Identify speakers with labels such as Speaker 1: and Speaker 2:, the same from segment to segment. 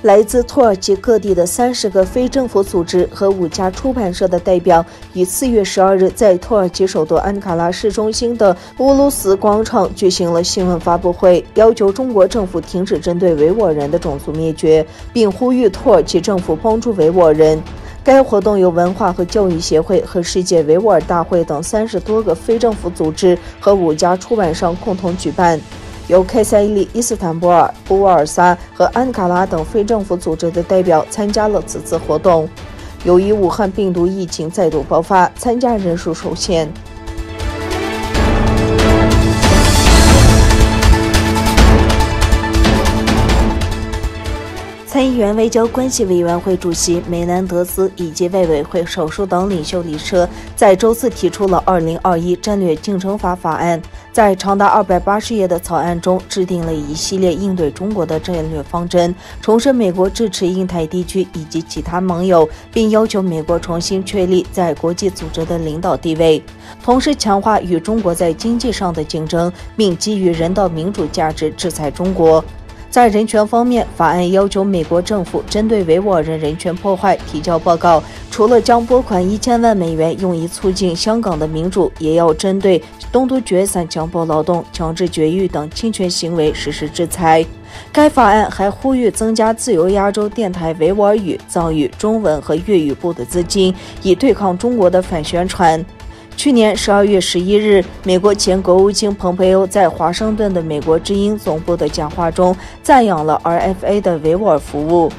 Speaker 1: 来自土耳其各地的30个非政府组织和5家出版社的代表于4月12日在土耳其首都安卡拉市中心的乌鲁斯广场举行了新闻发布会，要求中国政府停止针对维吾尔人的种族灭绝，并呼吁土耳其政府帮助维吾尔人。该活动由文化和教育协会和世界维吾尔大会等30多个非政府组织和5家出版商共同举办。由开塞利、伊斯坦布尔、布瓦尔萨和安卡拉等非政府组织的代表参加了此次活动。由于武汉病毒疫情再度爆发，参加人数受限。参议院外交关系委员会主席梅南德斯以及外委会少数党领袖李舍在周四提出了2021战略竞争法法案，在长达280页的草案中制定了一系列应对中国的战略方针，重申美国支持印太地区以及其他盟友，并要求美国重新确立在国际组织的领导地位，同时强化与中国在经济上的竞争，并基于人道民主价值制裁中国。在人权方面，法案要求美国政府针对维吾尔人人权破坏提交报告，除了将拨款1000万美元用以促进香港的民主，也要针对东突厥散强迫劳动、强制绝育等侵权行为实施制裁。该法案还呼吁增加自由亚洲电台维吾尔语、藏语、中文和粤语部的资金，以对抗中国的反宣传。去年12月11日，美国前国务卿蓬佩奥在华盛顿的美国之音总部的讲话中赞扬了 RFA 的维吾尔服务。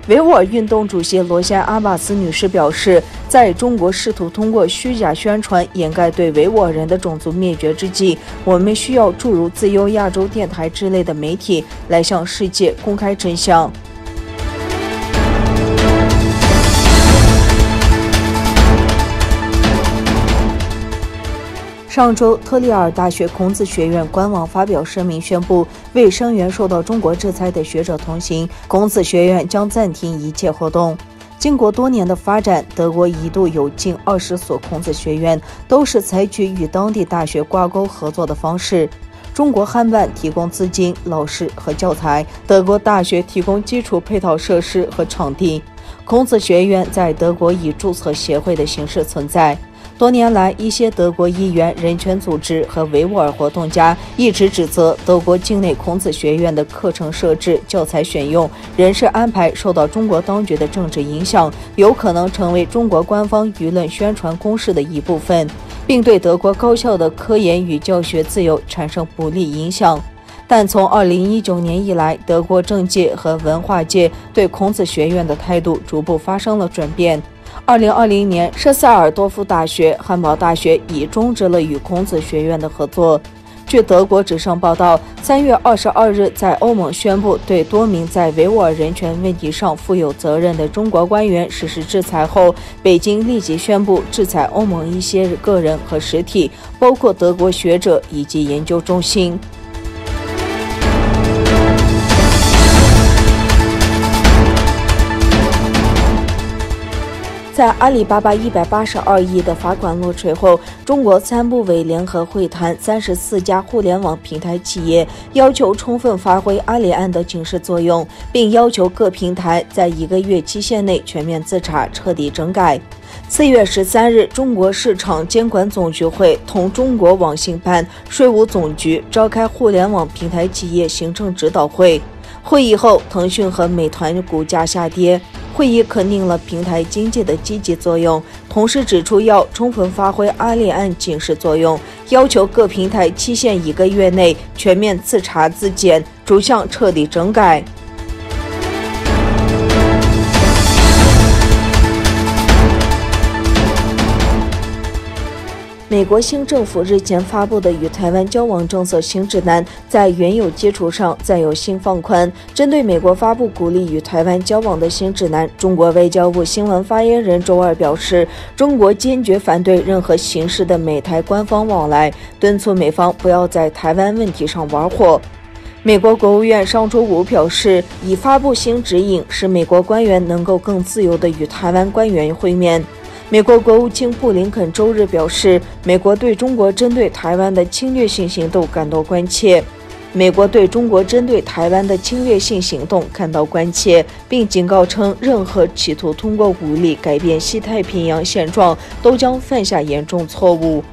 Speaker 1: 维吾尔运动主席罗夏阿巴斯女士表示，在中国试图通过虚假宣传掩盖对维吾尔人的种族灭绝之际，我们需要诸如自由亚洲电台之类的媒体来向世界公开真相。上周，特里尔大学孔子学院官网发表声明宣布，为声援受到中国制裁的学者同行，孔子学院将暂停一切活动。经过多年的发展，德国一度有近20所孔子学院，都是采取与当地大学挂钩合作的方式。中国汉办提供资金、老师和教材，德国大学提供基础配套设施和场地。孔子学院在德国以注册协会的形式存在。多年来，一些德国议员、人权组织和维吾尔活动家一直指责德国境内孔子学院的课程设置、教材选用、人事安排受到中国当局的政治影响，有可能成为中国官方舆论宣传攻势的一部分，并对德国高校的科研与教学自由产生不利影响。但从2019年以来，德国政界和文化界对孔子学院的态度逐步发生了转变。2020年，舍塞尔多夫大学、汉堡大学已终止了与孔子学院的合作。据德国之声报道，3月22日，在欧盟宣布对多名在维吾尔人权问题上负有责任的中国官员实施制裁后，北京立即宣布制裁欧盟一些个人和实体，包括德国学者以及研究中心。在阿里巴巴182亿的罚款落锤后，中国参部委联合会谈34家互联网平台企业，要求充分发挥阿里案的警示作用，并要求各平台在1个月期限内全面自查、彻底整改。4月13日，中国市场监管总局会同中国网信办、税务总局召开互联网平台企业行政指导会。会议后，腾讯和美团股价下跌。会议肯定了平台经济的积极作用，同时指出要充分发挥阿里案警示作用，要求各平台期限1个月内全面自查自检，逐项彻底整改。美国新政府日前发布的与台湾交往政策新指南，在原有基础上再有新放宽。针对美国发布鼓励与台湾交往的新指南，中国外交部新闻发言人周二表示，中国坚决反对任何形式的美台官方往来，敦促美方不要在台湾问题上玩火。美国国务院上周五表示，已发布新指引，使美国官员能够更自由地与台湾官员会面。美国国务卿布林肯周日表示，美国对中国针对台湾的侵略性行动感到关切。美国对中国针对台湾的侵略性行动感到关切，并警告称，任何企图通过武力改变西太平洋现状都将犯下严重错误。